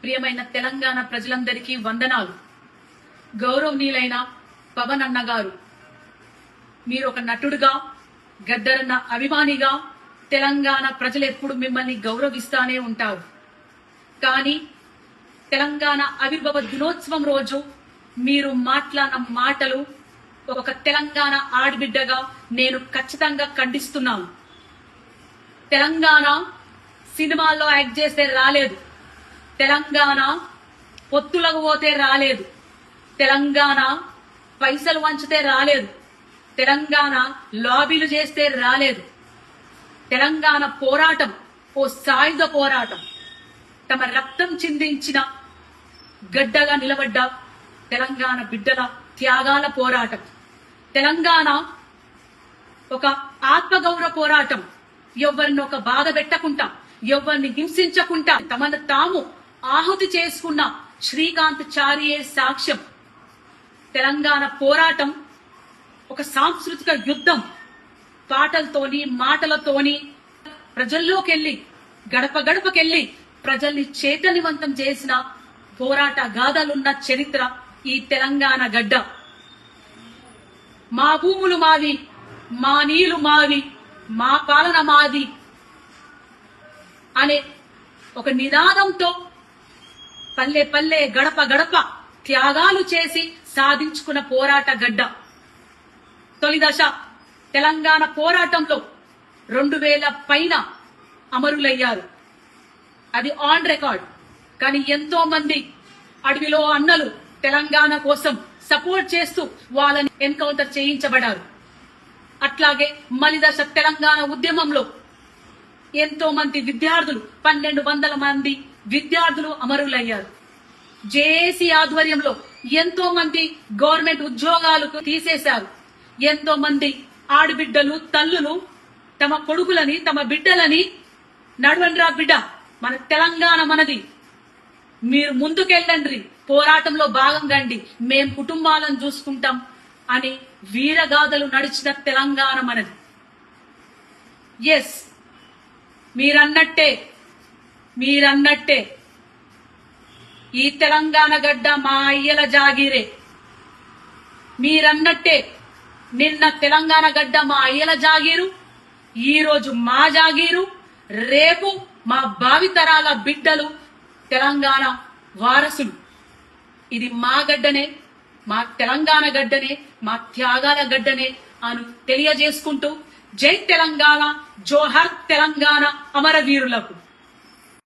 ప్రియమైన తెలంగాణ ప్రజలందరికీ వందనాలు. గౌరవనీయులైన పవన్ అన్న గారు, మీరు ఒక నటుడుగా, గద్దరన్న అభిమానిగా తెలంగాణ ప్రజలు ఎప్పుడు మిమ్మల్ని గౌరవిస్తానే ఉంటారు. కానీ తెలంగాణ ఆవిర్భావ దినోత్సవం రోజు మీరు మాట్లాడిన మాటలు ఒక తెలంగాణ ఆడబిడ్డగా నేను ఖచ్చితంగా ఖండిస్తున్నాను. తెలంగాణ సినిమాల్లో యాక్ట్ చేస్తే రాలేదు, తెలంగాణ పొత్తులకు పోతే రాలేదు, తెలంగాణ పైసలు వంచితే రాలేదు, తెలంగాణ లాబీలు చేస్తే రాలేదు. తెలంగాణ పోరాటం ఓ సాయుధ పోరాటం. తమ రక్తం చిందించిన గడ్డగా నిలబడ్డ తెలంగాణ బిడ్డల త్యాగాల పోరాటం. తెలంగాణ ఒక ఆత్మగౌరవ పోరాటం. ఎవరిని ఒక బాధ పెట్టకుండా, ఎవరిని హింసించకుండా తమను తాము ఆహుతి చేసుకున్న శ్రీకాంత్ చారియే సాక్ష్యం. తెలంగాణ పోరాటం ఒక సాంస్కృతిక యుద్ధం. పాటలతోని, మాటలతోని ప్రజల్లోకెళ్లి, గడప గడపకెళ్లి ప్రజల్ని చైతన్యవంతం చేసిన పోరాట గాథలున్న చరిత్ర ఈ తెలంగాణ గడ్డ. మా భూములు మావి, మా నీళ్లు మావి, మా పాలన మాది అనే ఒక నినాదంతో పల్లె పల్లె, గడప గడప త్యాగాలు చేసి సాధించుకున్న పోరాట గడ్డ. తొలి దశ తెలంగాణ పోరాటంలో 2000 పైన అమరులయ్యారు. అది ఆన్ రికార్డ్. కానీ ఎంతో మంది అడవిలో అన్నలు తెలంగాణ కోసం సపోర్ట్ చేస్తూ వాళ్ళని ఎన్కౌంటర్ చేయించబడ్డారు. అట్లాగే మలిదశ తెలంగాణ ఉద్యమంలో ఎంతో మంది విద్యార్థులు, 1200 మంది విద్యార్థులు అమరులయ్యారు. జేఏసీ ఆధ్వర్యంలో ఎంతో మంది గవర్నమెంట్ ఉద్యోగాలకు తీసేశారు. ఎంతో మంది ఆడబిడ్డలు, తల్లులు తమ కొడుకులని, తమ బిడ్డలని నడవండ్రా బిడ్డ, మన తెలంగాణ మనది, మీరు ముందుకెళ్ళండి, పోరాటంలో భాగం కండి, మేం కుటుంబాలను చూసుకుంటాం అని వీరగాథలు నడిచిన తెలంగాణ మనది. ఎస్, మీరన్నట్టే ఈ తెలంగాణ గడ్డ మా అయ్యల జాగీరే. మీరన్నట్టే నిన్న తెలంగాణ గడ్డ మా అయ్యల జాగీరు, ఈ రోజు మా జాగీరు, రేపు మా భావితరాల బిడ్డలు తెలంగాణ వారసులు. ఇది మా గడ్డనే, మా తెలంగాణ గడ్డనే, మా త్యాగాల గడ్డనే అని తెలియజేసుకుంటూ జై తెలంగాణ, జోహర్ తెలంగాణ అమరవీరులకు.